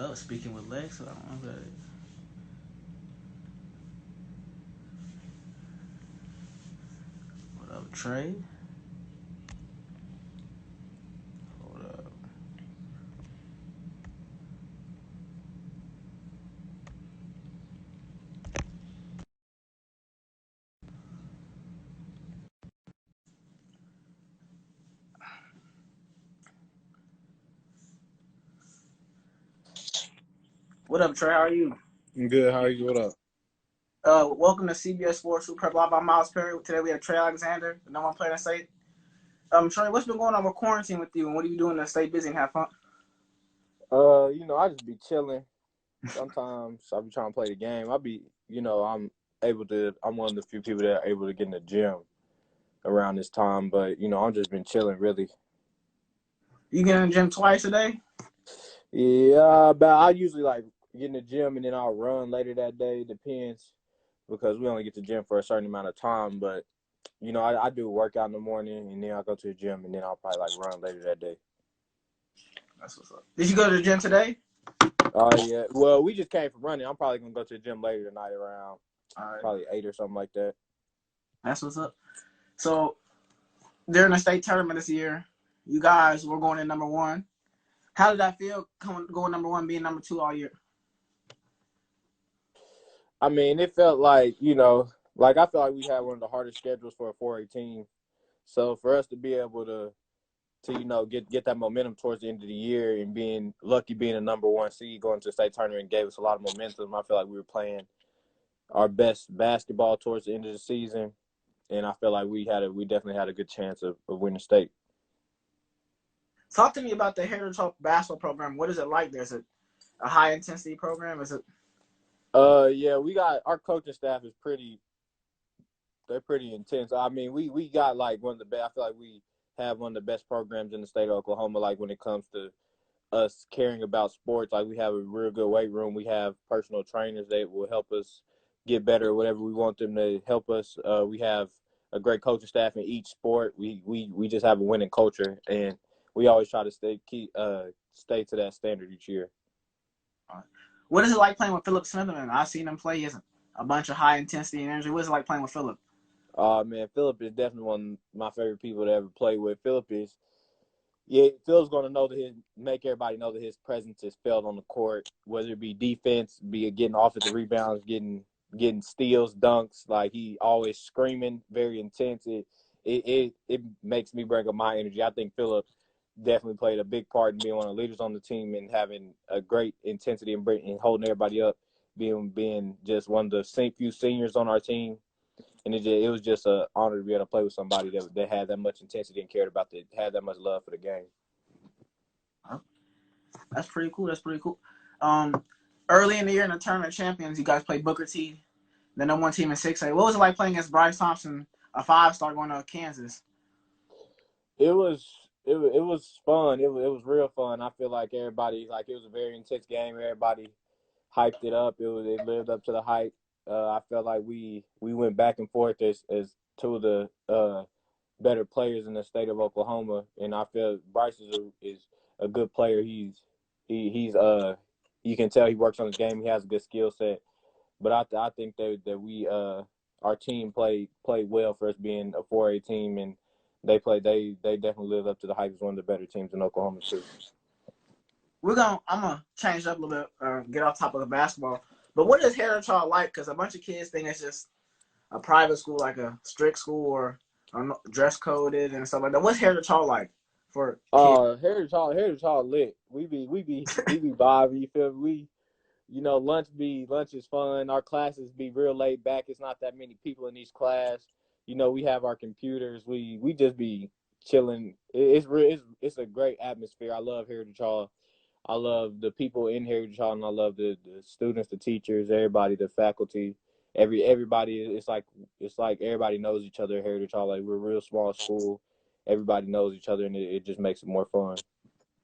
up? Speaking with Lex. I don't know who that is. What up, Trey? Hold up. What up, Trey? How are you? I'm good. How are you? What up? Welcome to CBS Sports Super Live by Miles Perry. Today we have Trey Alexander, the number one player in the state. Trey, what's been going on with quarantine with you, and what are you doing to stay busy and have fun? I just be chilling. Sometimes I be trying to play the game. I'm one of the few people that are able to get in the gym around this time, but I'm just been chilling really. You get in the gym twice a day? Yeah, but I usually like get in the gym and then I'll run later that day. Depends because we only get to the gym for a certain amount of time, but I do a workout in the morning and then I go to the gym and then I'll probably like run later that day. That's what's up. Did you go to the gym today? Yeah. Well, we just came from running. I'm probably gonna go to the gym later tonight around probably 8 or something like that. That's what's up. So during the state tournament this year, you guys were going in number one. How did that feel going number one, being number two all year? I mean, it felt like, I feel like we had one of the hardest schedules for a 4A team. So for us to be able to get that momentum towards the end of the year and being lucky being a number one seed going to the state tournament gave us a lot of momentum. I feel like we were playing our best basketball towards the end of the season, and I feel like we definitely had a good chance of winning state. Talk to me about the Heritage Hall basketball program. What is it like? Is it a high intensity program? Is it? Yeah, we got our coaching staff is they're pretty intense. I mean, we got like one of the best. I feel like we have one of the best programs in the state of Oklahoma. Like when it comes to us caring about sports, like we have a real good weight room. We have personal trainers that will help us get better, whatever we want them to help us. We have a great coaching staff in each sport. We just have a winning culture, and we always try to stay to that standard each year. What is it like playing with Philip Smitherman? I've seen him play. Isn't a bunch of high intensity and energy. What is it like playing with Philip? Man, Philip is definitely one of my favorite people to ever play with. Philip's going to make everybody know that his presence is felt on the court, whether it be defense, be it getting offensive rebounds, getting steals, dunks. Like he always screaming, very intense. It makes me bring up my energy. I think Philip definitely played a big part in being one of the leaders on the team and having a great intensity and holding everybody up, being just one of the few seniors on our team. And it was just an honor to be able to play with somebody that had that much intensity and had that much love for the game. That's pretty cool. That's pretty cool. Early in the year in the tournament champions, you guys played Booker T, the number one team in 6A. What was it like playing against Bryce Thompson, a 5-star going to Kansas? It was fun. It was real fun. I feel like everybody, like it was a very intense game. Everybody hyped it up. It lived up to the hype. I felt like we went back and forth as two of the better players in the state of Oklahoma, and I feel Bryce is a good player. He's you can tell he works on his game. He has a good skill set, but I think that we our team played well for us being a 4A team, and they definitely lived up to the hype as one of the better teams in Oklahoma too. I'm gonna change it up a little bit, get off top of the basketball. But what is Heritage Hall like? Because a bunch of kids think it's just a private school, like a strict school, or dress coded and stuff like that. What's Heritage Hall like for kids? Heritage Hall lit. We be vibing. You feel me? Lunch is fun. Our classes be real laid back. It's not that many people in each class. We have our computers. We just be chilling. It's a great atmosphere. I love Heritage Hall. I love the people in Heritage Hall, and I love the students, the teachers, everybody, the faculty. Everybody. It's like everybody knows each other at Heritage Hall. Like we're a real small school. Everybody knows each other, and it just makes it more fun.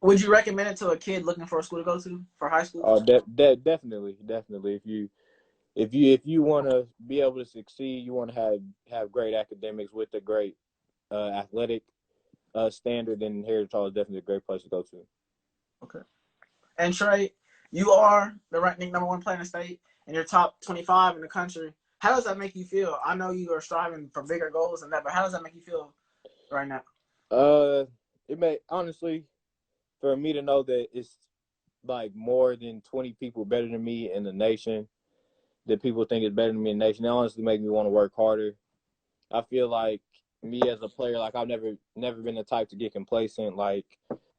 Would you recommend it to a kid looking for a school to go to for high school? Definitely. If you want to be able to succeed, you want to have great academics with a great athletic standard, then Heritage Hall is definitely a great place to go to. Okay. And Trey, you are the ranked #1 player in the state, and you're top 25 in the country. How does that make you feel? I know you are striving for bigger goals than that, but how does that make you feel right now? It may honestly for me to know that it's like more than 20 people better than me in the nation, that people think is better than me in the nation. That honestly make me want to work harder. I feel like me as a player, like I've never been the type to get complacent. Like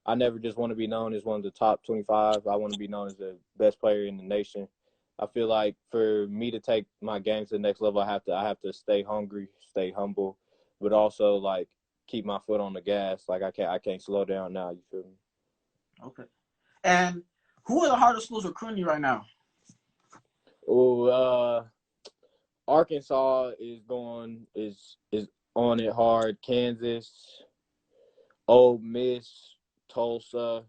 I never just want to be known as one of the top 25. I want to be known as the best player in the nation. I feel like for me to take my game to the next level, I have to stay hungry, stay humble, but also like keep my foot on the gas. Like I can't slow down now. You feel me? Okay. And who are the hardest schools recruiting you right now? Oh, Arkansas is on it hard. Kansas, Ole Miss, Tulsa,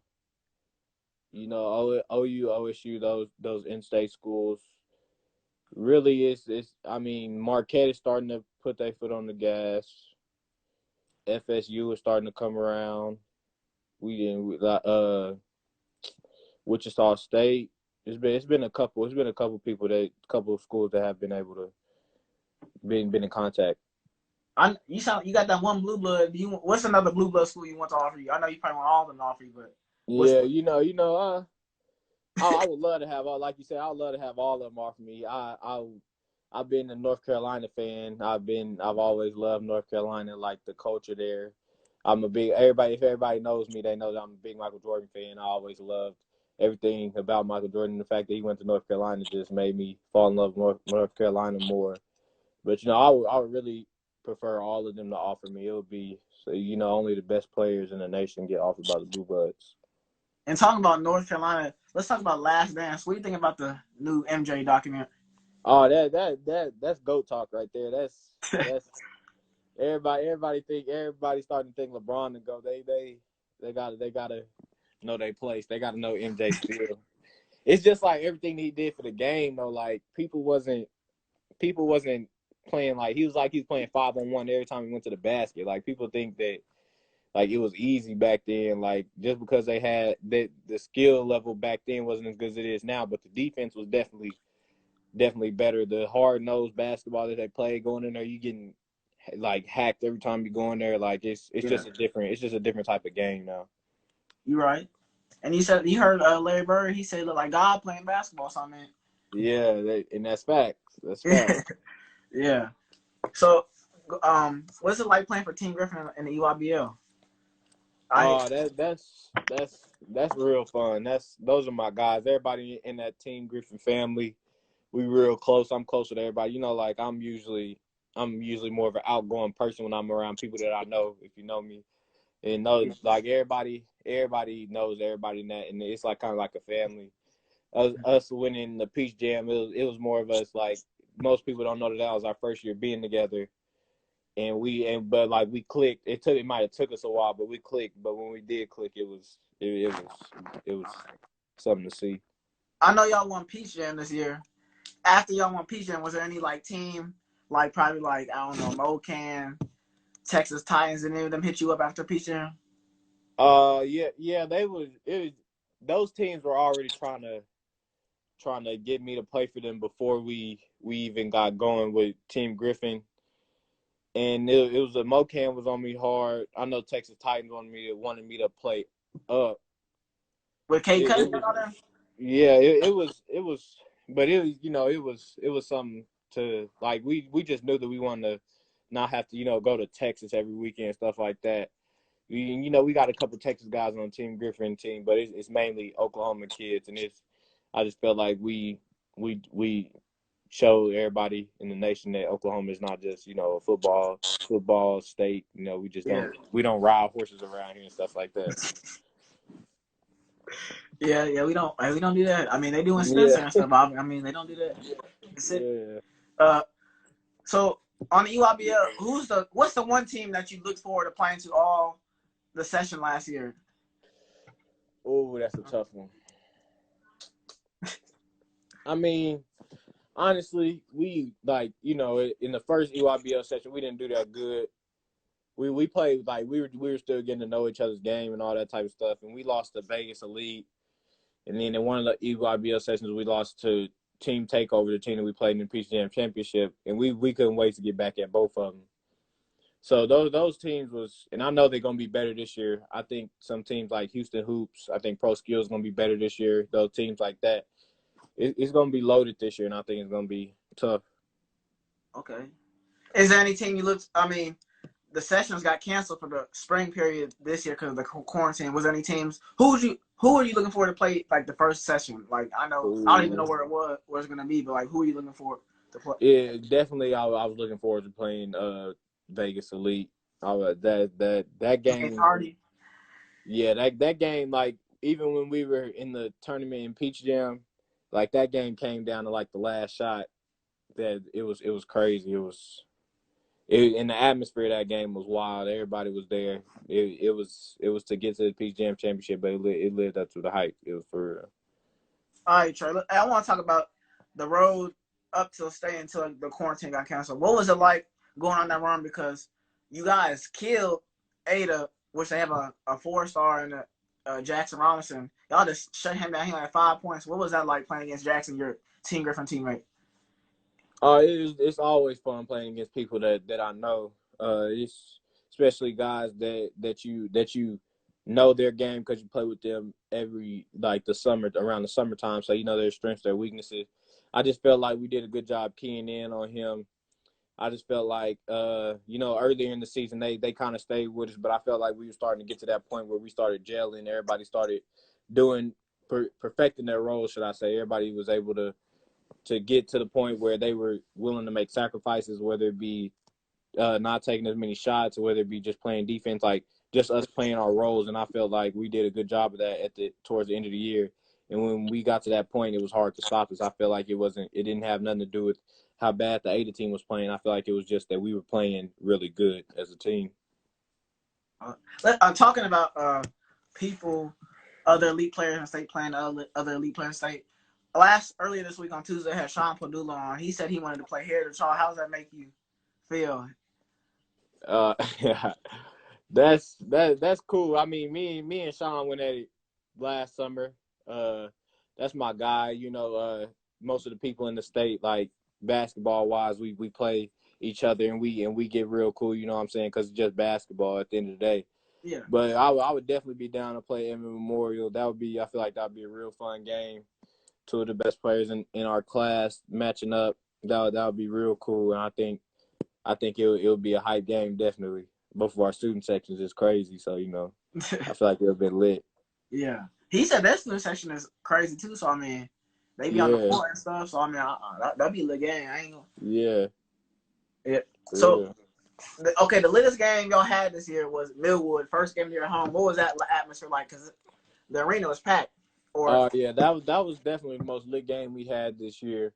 OU, OSU, those in-state schools. Really, it's. I mean, Marquette is starting to put their foot on the gas. FSU is starting to come around. We didn't. Wichita State. It's been a couple. It's been a couple people a couple of schools that have been able to been in contact. You got that one blue blood. What's another blue blood school you want to offer you? I know you probably want all of them to offer you, but Yeah, I would love to have all, like you said, I would love to have all of them offer me. I've been a North Carolina fan. I've always loved North Carolina, like the culture there. I'm a big if everybody knows me, they know that I'm a big Michael Jordan fan. I always loved everything about Michael Jordan. The fact that he went to North Carolina just made me fall in love with North Carolina more. But I would really prefer all of them to offer me. It would be only the best players in the nation get offered by the Blue Bloods. And talking about North Carolina, let's talk about Last Dance. What do you think about the new MJ document? Oh, that's GOAT talk right there. That's everybody starting to think LeBron to go. They gotta know their place. They gotta know MJ still. It's just like everything he did for the game though. Like people wasn't playing like he was playing 5-on-1 every time he went to the basket. Like people think that like it was easy back then. Like just because they had the skill level back then wasn't as good as it is now, but the defense was definitely better. The hard nosed basketball that they play going in there, you getting like hacked every time you go in there. Like it's just a different type of game now. You right. And you heard Larry Bird. He said, "Look like God playing basketball." So I mean, Yeah, and that's facts. That's facts. yeah. So, what's it like playing for Team Griffin in the EYBL? Oh, that's real fun. Those are my guys. Everybody in that Team Griffin family, we real close. I'm close with everybody. Like I'm usually more of an outgoing person when I'm around people that I know. If you know me, and knows like everybody knows everybody in that, and it's like kind of like a family. Us winning the Peach Jam, it was more of us like most people don't know that was our first year being together. But like we clicked. It might have took us a while, but we clicked. But when we did click, it was something to see. I know y'all won Peach Jam this year. After y'all won Peach Jam, was there any like team like probably like I don't know MoCan, Texas Titans, and any of them hit you up after Peach Jam? Yeah. Those teams were already trying to get me to play for them before we even got going with Team Griffin. And it was a MoCan was on me hard. I know Texas Titans wanted me to play up. With K Cuddy on there? Yeah, it was, but it was something to like. We just knew that we wanted to not have to go to Texas every weekend and stuff like that. We got a couple Texas guys on Team Griffin team, but it's mainly Oklahoma kids, and I just felt like we show everybody in the nation that Oklahoma is not just a football state. We don't ride horses around here and stuff like that. Yeah, we don't do that. I mean, they do in Spencer Yeah. and stuff. I mean, they don't do that. Yeah. So on the EYBL, what's the one team that you looked forward to playing to all the session last year? Oh, that's a tough one. I mean, honestly, we in the first EYBL session, we didn't do that good. We played like we were still getting to know each other's game and all that type of stuff, and we lost to Vegas Elite. And then in one of the EYBL sessions, we lost to Team Takeover, the team that we played in the Peach Jam Championship, and we couldn't wait to get back at both of them. So those teams was, and I know they're gonna be better this year. I think some teams like Houston Hoops, I think Pro Skills is gonna be better this year. Those teams like that, it's gonna be loaded this year, and I think it's gonna be tough. Okay. Is there any team you looked? I mean, the sessions got canceled for the spring period this year because of the quarantine. Was there any teams? Who are you looking for to play like the first session? Like I don't even know Ooh. where it's gonna be, but like who are you looking for to play? Yeah, definitely. I was looking forward to playing Vegas Elite. That James game. Hardy. Yeah, that game, like even when we were in the tournament in Peach Jam, like that game came down to like the last shot. That it was crazy. And the atmosphere of that game was wild. Everybody was there. It was to get to the Peach Jam Championship, but it lived up to the hype. It was for real. All right, Trey. I want to talk about the road up till stay until the quarantine got canceled. What was it like going on that run? Because you guys killed Ada, which they have a 4-star in Jackson Robinson. Y'all just shut him down. He had 5 points. What was that like playing against Jackson, your Team Griffin teammate? It's always fun playing against people that I know. It's especially guys that you know their game because you play with them every like the summer around the summertime, so you know their strengths, their weaknesses. I just felt like we did a good job keying in on him. I just felt like earlier in the season they kind of stayed with us, but I felt like we were starting to get to that point where we started gelling. Everybody started doing perfecting their roles, should I say? Everybody was able to get to the point where they were willing to make sacrifices, whether it be not taking as many shots or whether it be just playing defense, like just us playing our roles. And I felt like we did a good job of that towards the end of the year. And when we got to that point, it was hard to stop us. I feel like it didn't have nothing to do with how bad the Ada team was playing. I feel like it was just that we were playing really good as a team. I'm talking about people, other elite players in state playing other elite players in state. Earlier this week on Tuesday, I had Sean Padula on. He said he wanted to play Heritage Hall. How does that make you feel? Yeah, that's cool. I mean, me and Sean went at it last summer. Uh, that's my guy. Most of the people in the state, like basketball wise, we play each other and we get real cool. You know what I'm saying? Because it's just basketball at the end of the day. Yeah. But I would definitely be down to play Emmett Memorial. I feel like that would be a real fun game. Two of the best players in our class matching up. That would be real cool. And I think it'll be a hype game, definitely. Both of our student sections is crazy, so I feel like it'll be lit. Yeah. He said that student section is crazy too. So I mean, they be on the Yeah, court and stuff. So I mean, that'd be a lit game. I ain't gonna. yeah, Yeah. So yeah. okay, the latest game y'all had this year was Millwood. First game of your home. What was that atmosphere like? Because the arena was packed. Or Yeah, that was definitely the most lit game we had this year.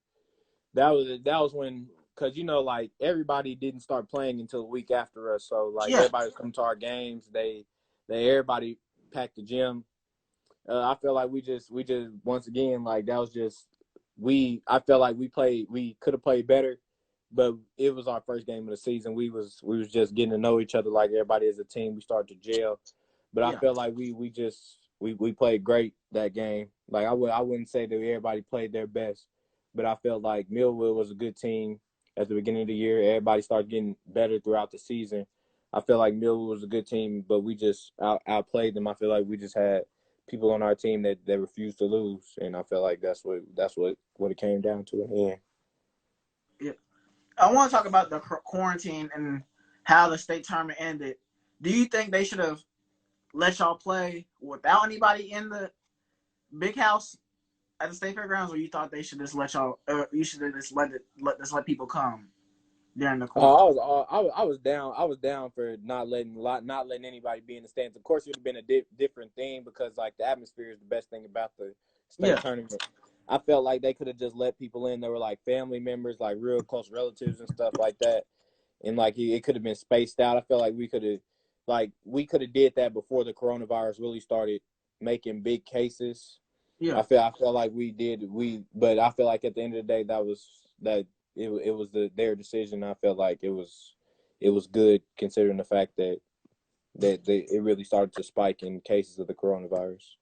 That was when, because like everybody didn't start playing until a week after us, so like yeah, everybody was coming to our games. They everybody packed the gym. I feel like we just once again, like that was just I felt like we could have played better, but it was our first game of the season. We was just getting to know each other like everybody as a team. We started to gel, but I yeah, felt like we played great that game. Like I wouldn't say that everybody played their best, but I felt like Millwood was a good team at the beginning of the year. Everybody started getting better throughout the season. I feel like Millwood was a good team, but we just outplayed them. I feel like we just had people on our team that refused to lose, and I feel like that's what it came down to. Yeah. yeah. I want to talk about the quarantine and how the state tournament ended. Do you think they should have let y'all play without anybody in the big house at the state fairgrounds, or you thought they should just let y'all? You should have just let people come during the quarantine. I was down. I was down for not letting anybody be in the stands. Of course, it would have been a different thing because like the atmosphere is the best thing about the state Yeah, tournament. I felt like they could have just let people in that were like family members, like real close relatives and stuff like that, and like it could have been spaced out. I felt like we could have did that before the coronavirus really started making big cases. yeah, I felt like but I feel like at the end of the day that it was their decision. I felt like it was good considering the fact that it really started to spike in cases of the coronavirus.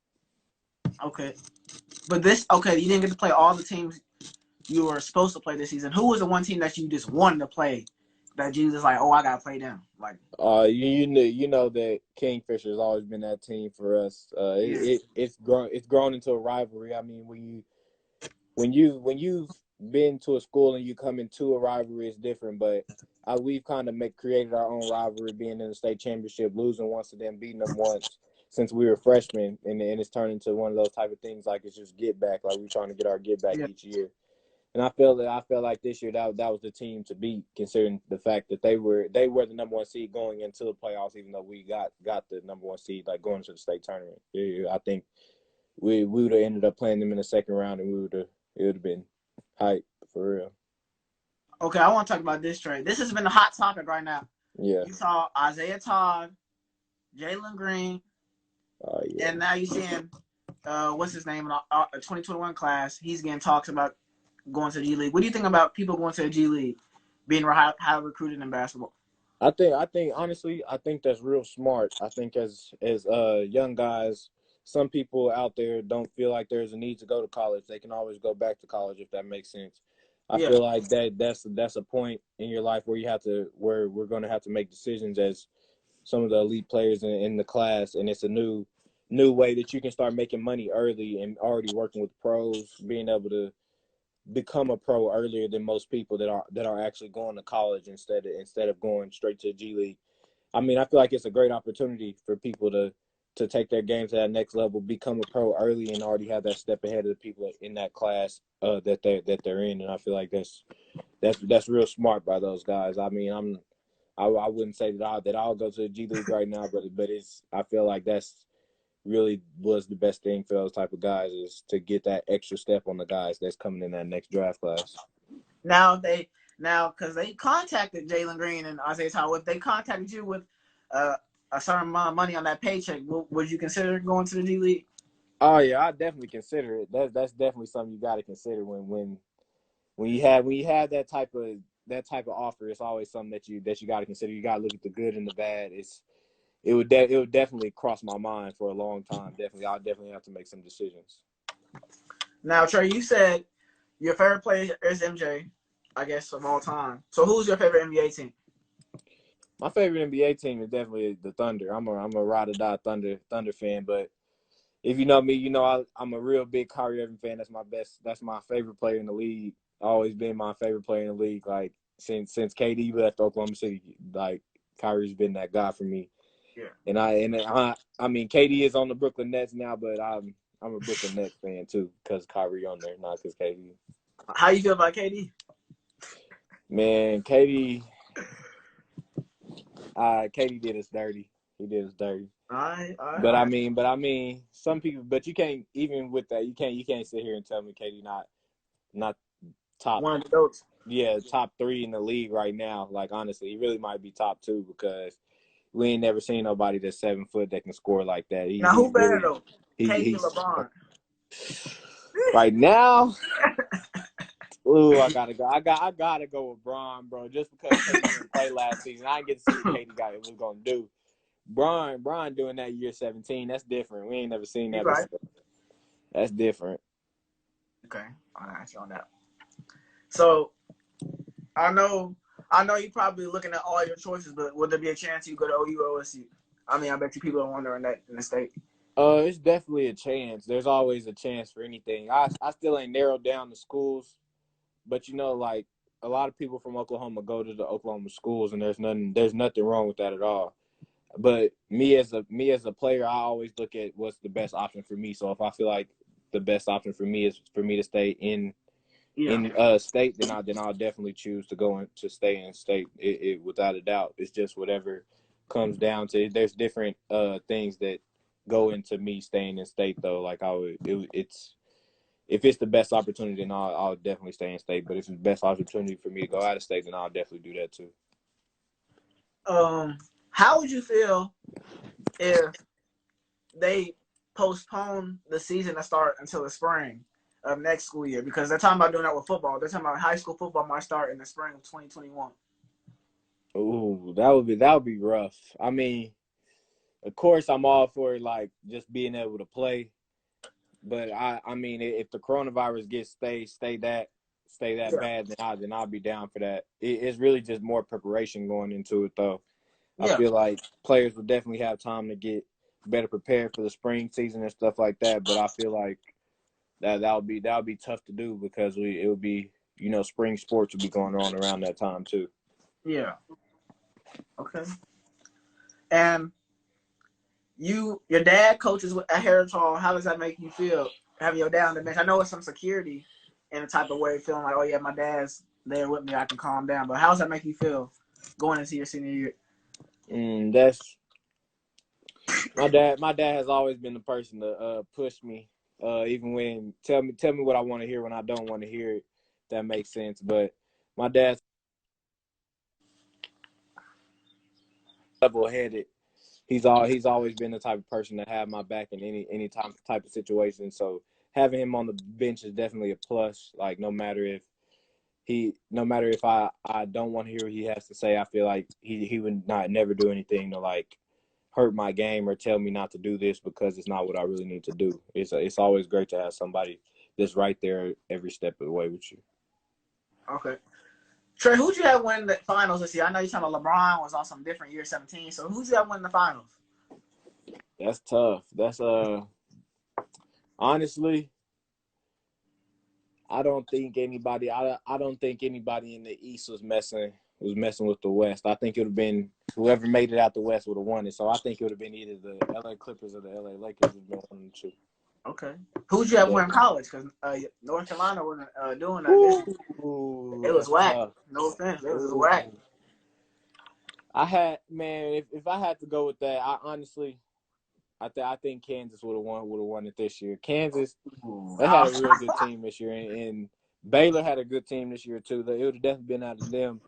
Okay, but you didn't get to play all the teams you were supposed to play this season. Who was the one team that you just wanted to play that you just like, oh, I gotta play them? Like, You know that Kingfisher has always been that team for us. yeah, It's grown into a rivalry. I mean, when you've been to a school and you come into a rivalry, it's different. But we've kind of created our own rivalry, being in the state championship, losing once and then beating them once since we were freshmen, and it's turned into one of those type of things like it's just get back, like we're trying to get our get back yeah. each year. And I felt like this year that was the team to beat, considering the fact that they were the number one seed going into the playoffs, even though we got the number one seed like going to the state tournament. I think we would have ended up playing them in the second round, and it would have been hype for real. Okay, I want to talk about this trade. This has been a hot topic right now. Yeah. You saw Isaiah Todd, Jalen Green, Yeah. and now you're seeing what's his name in the 2021 class. He's getting talks about going to the G League. What do you think about people going to the G League, being highly recruited in basketball? I think honestly, I think that's real smart. I think as young guys, some people out there don't feel like there's a need to go to college. They can always go back to college if that makes sense. I Yeah, feel like that's a point in your life where we're going to have to make decisions as some of the elite players in the class, and it's a new way that you can start making money early and already working with pros, being able to become a pro earlier than most people that are actually going to college instead of going straight to G League. I mean, I feel like it's a great opportunity for people to take their game to that next level, become a pro early, and already have that step ahead of the people in that class that they're in. And I feel like that's real smart by those guys. I mean, I wouldn't say that I'll go to the G League right now, but I feel like that's really was the best thing for those type of guys is to get that extra step on the guys that's coming in that next draft class. now because they contacted Jalen Green and Isaiah Todd. If they contacted you with uh, a certain amount of money on that paycheck, would you consider going to the G League? Oh yeah, I definitely consider it. That's definitely something you got to consider when you have that type of offer. It's always something that you got to consider. You got to look at the good and the bad. It would definitely cross my mind for a long time. Definitely, I'll definitely have to make some decisions. Now, Trey, you said your favorite player is MJ, I guess, of all time. So who's your favorite NBA team? My favorite NBA team is definitely the Thunder. I'm a ride or die Thunder fan. But if you know me, you know I'm a real big Kyrie Irving fan. That's my favorite player in the league. Always been my favorite player in the league. Like since KD left Oklahoma City, like Kyrie's been that guy for me. Yeah. I mean KD is on the Brooklyn Nets now, but I'm a Brooklyn Nets fan too because Kyrie on there, not because KD. How you feel about KD? Man, KD did us dirty. He did us dirty. All right, all right, But all I right. mean, some people. But you can't even with that. You can't sit here and tell me KD not top. One of the goats. Yeah, top 3 in the league right now. Like honestly, he really might be top 2 because we ain't never seen nobody that's 7 foot that can score like that. Now, who He's better really though, KD or he's LeBron? right now. Ooh, I gotta go with Bron, bro. Just because KD didn't play last season, I didn't get to see what KD got was gonna do. Bron doing that year 17. That's different. We ain't never seen You that right? before. That's different. Okay, I'll ask you on that. So I know, you're probably looking at all your choices, but would there be a chance you go to OU or OSU? I mean, I bet you people are wondering that in the state. It's definitely a chance. There's always a chance for anything. I still ain't narrowed down the schools, but you know, like a lot of people from Oklahoma go to the Oklahoma schools, and there's nothing wrong with that at all. But me as a player, I always look at what's the best option for me. So if I feel like the best option for me is for me to stay Yeah. in state, then I'll definitely choose to go in to stay in state. It without a doubt. It's just whatever comes down to. There's different things that go into me staying in state though. Like it's if it's the best opportunity, then I'll definitely stay in state. But if it's the best opportunity for me to go out of state, then I'll definitely do that too. How would you feel if they postpone the season to start until the spring of next school year? Because they're talking about doing that with football. They're talking about high school football might start in the spring of 2021. Ooh, that would be rough. I mean, of course, I'm all for like just being able to play, But I mean, if the coronavirus stay that Yeah. bad, then I'll be down for that. It's really just more preparation going into it, though. I Yeah. feel like players will definitely have time to get better prepared for the spring season and stuff like that. But I feel like that'll be tough to do because it would be, spring sports will be going on around that time too. Yeah. Okay. And your dad coaches at Heritage Hall. How does that make you feel? Having your dad on the bench. I know it's some security in a type of way, feeling like, oh yeah, my dad's there with me. I can calm down. But how does that make you feel going into your senior year? That's my dad. My dad has always been the person to push me, even when tell me what I want to hear when I don't want to hear it. If that makes sense. But my dad's level headed. He's always been the type of person to have my back in any type of situation. So having him on the bench is definitely a plus. Like no matter if I don't want to hear what he has to say, I feel like he would not never do anything to like hurt my game or tell me not to do this because it's not what I really need to do. It's always great to have somebody that's right there every step of the way with you. Okay. Trey, who'd you have win the finals this year? I know you're talking about LeBron was on some different year 17. So who'd you have win the finals? That's tough. That's honestly, I don't think anybody. I don't think anybody in the East was messing with the West. I think it would have been whoever made it out the West would have won it. So I think it would have been either the LA Clippers or the LA Lakers. Would have been one of the two. Okay. Who'd you have Yeah. win college? Because North Carolina wasn't doing that this year. Ooh, It was that's whack. tough. No offense. It was just Ooh. whack. If I had to go with that, I honestly, I think Kansas would have won it this year. Kansas, they had a real good team this year, and Baylor had a good team this year too. It would have definitely been out of them,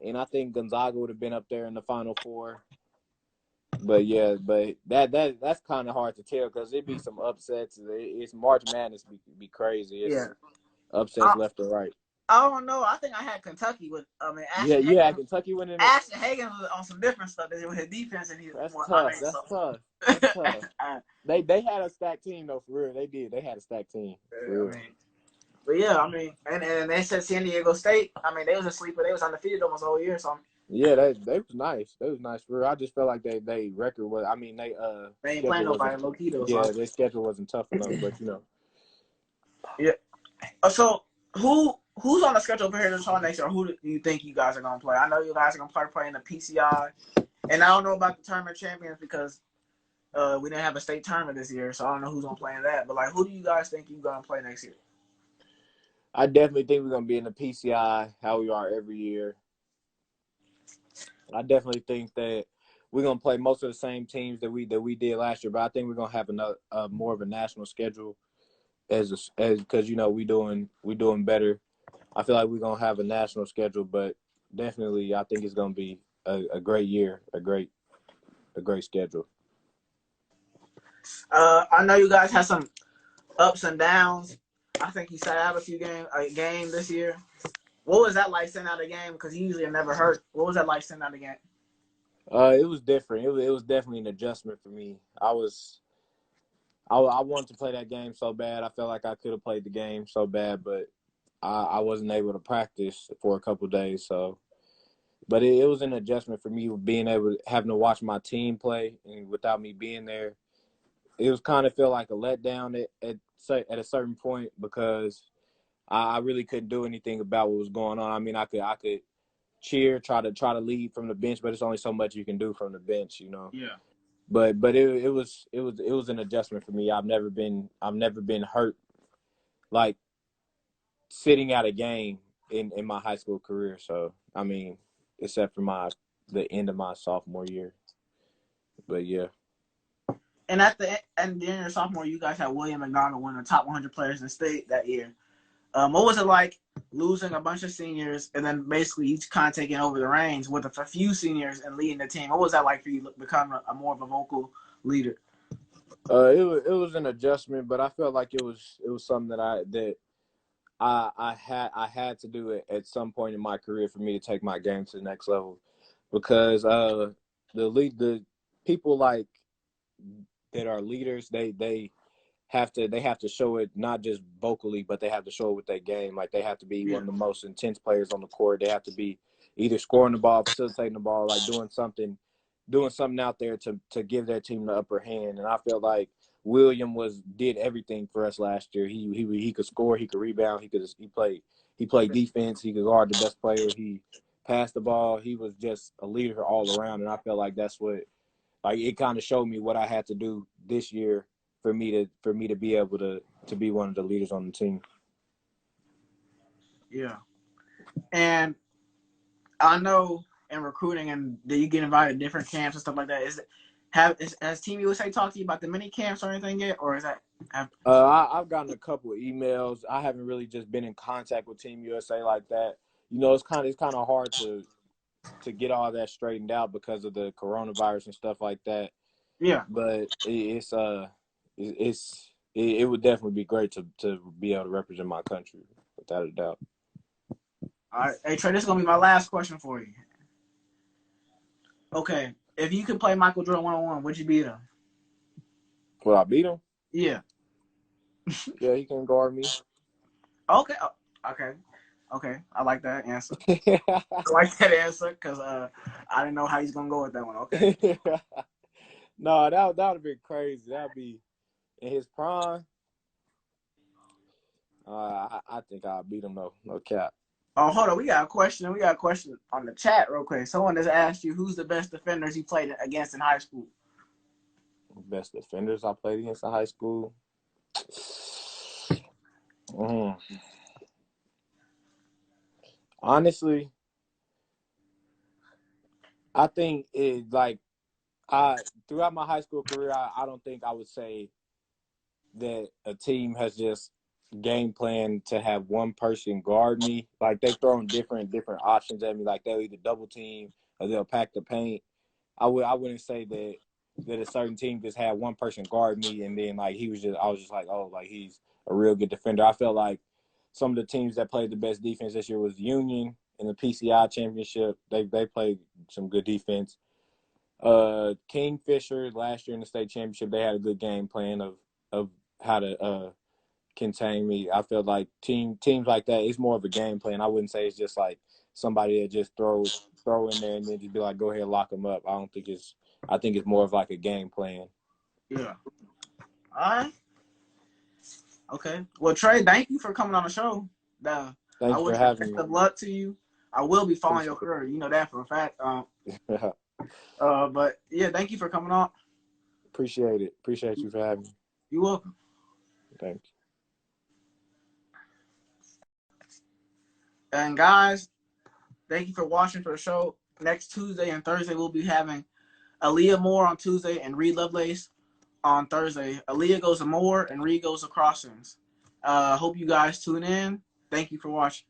and I think Gonzaga would have been up there in the Final Four. But yeah, that's kind of hard to tell because it'd be some upsets. It's March Madness be crazy. Yeah. It's upsets left or right. I don't know. I think I had Kentucky with. Yeah, Ashton you had Hagen. Kentucky winning it. Ashton Hagen was on some different stuff with his defense and his. That's tough. That's tough. That's tough. They had a stacked team though, for real. They did. They had a stacked team. For real. But yeah, and they said San Diego State. They was a sleeper. They was undefeated almost the whole year. So yeah, they was nice. They was nice for real. I just felt like they record was. they ain't playing nobody low key though. Yeah, their schedule wasn't tough enough, but Yeah. So who's on the schedule for Heritage Hall next year? Or who do you think you guys are gonna play? I know you guys are gonna play in the PCI, and I don't know about the tournament champions because we didn't have a state tournament this year, so I don't know who's gonna play in that. But like, who do you guys think you're gonna play next year? I definitely think we're gonna be in the PCI how we are every year. I definitely think that we're gonna play most of the same teams that we did last year, but I think we're gonna have another more of a national schedule as because we doing better. I feel like we're gonna have a national schedule, but definitely I think it's gonna be a great year, a great schedule. I know you guys had some ups and downs. I think you sat out a game this year. What was that like sitting out a game? Because you usually never hurt. What was that like sitting out a game? It was different. It was definitely an adjustment for me. I wanted to play that game so bad. I felt like I could have played the game so bad, but I wasn't able to practice for a couple of days. So, but it was an adjustment for me being having to watch my team play and without me being there. It was kind of feel like a letdown at a certain point because I really couldn't do anything about what was going on. I could cheer, try to lead from the bench, but it's only so much you can do from the bench, Yeah. But it was an adjustment for me. I've never been hurt like sitting out a game in my high school career. So except for the end of my sophomore year. But yeah. And during your sophomore, you guys had William McDonald win the top 100 players in the state that year. What was it like losing a bunch of seniors and then basically each kind of taking over the reins with a few seniors and leading the team? What was that like for you to become a more of a vocal leader? It was an adjustment, but I felt like it was something that I had to do it at some point in my career for me to take my game to the next level, because the people like that are leaders, they they have to show it not just vocally, but they have to show it with their game. Like they have to be Yeah. one of the most intense players on the court. They have to be either scoring the ball, facilitating the ball, like doing something out there to give their team the upper hand. And I felt like William did everything for us last year. He could score, he could rebound, he played defense, he could guard the best player, he passed the ball. He was just a leader all around, and I felt like that's what it kind of showed me what I had to do this year for me to be able to be one of the leaders on the team. Yeah. And I know in recruiting and do you get invited to different camps and stuff like that? Has Team USA talked to you about the mini camps or anything yet, or is that? I've gotten a couple of emails. I haven't really just been in contact with Team USA like that. It's kind of hard to get all that straightened out because of the coronavirus and stuff like that. Yeah. But it would definitely be great to be able to represent my country without a doubt. All right. Hey, Trey, this is going to be my last question for you. Okay. If you could play Michael Jordan one-on-one, would you beat him? Will I beat him? Yeah. Yeah, he can guard me. Okay. Okay. I like that answer. I like that answer because I didn't know how he's going to go with that one. Okay. No, that would have been crazy. That would be in his prime. I think I'll beat him, though. No cap. Oh, hold on. We got a question. On the chat real quick. Someone has asked you who's the best defenders you played against in high school. Best defenders I played against in high school. Honestly, I think throughout my high school career, I don't think I would say that a team has just game plan to have one person guard me. Like they've thrown different options at me. Like they'll either double team or they'll pack the paint. I wouldn't say that a certain team just had one person guard me and then I was just like, oh, like he's a real good defender. I felt like some of the teams that played the best defense this year was Union in the PCI championship. They played some good defense. Kingfisher last year in the state championship, they had a good game plan of how to contain me. I feel like teams like that, it's more of a game plan. I wouldn't say it's just like somebody that just throw in there and then just be like, go ahead, lock them up. I think it's more of like a game plan. Yeah. All right. Okay. Well, Trey, thank you for coming on the show. Thanks for having me. Best of luck to you. I will be following your career. You know that for a fact. But yeah, thank you for coming on. Appreciate it. Appreciate you for having me. You're welcome. Thanks. And guys, thank you for watching for the show. Next Tuesday and Thursday, we'll be having Aaliyah Moore on Tuesday and Reed Lovelace on Thursday. Aaliyah goes to Moore and Reed goes to Crossings. Hope you guys tune in. Thank you for watching.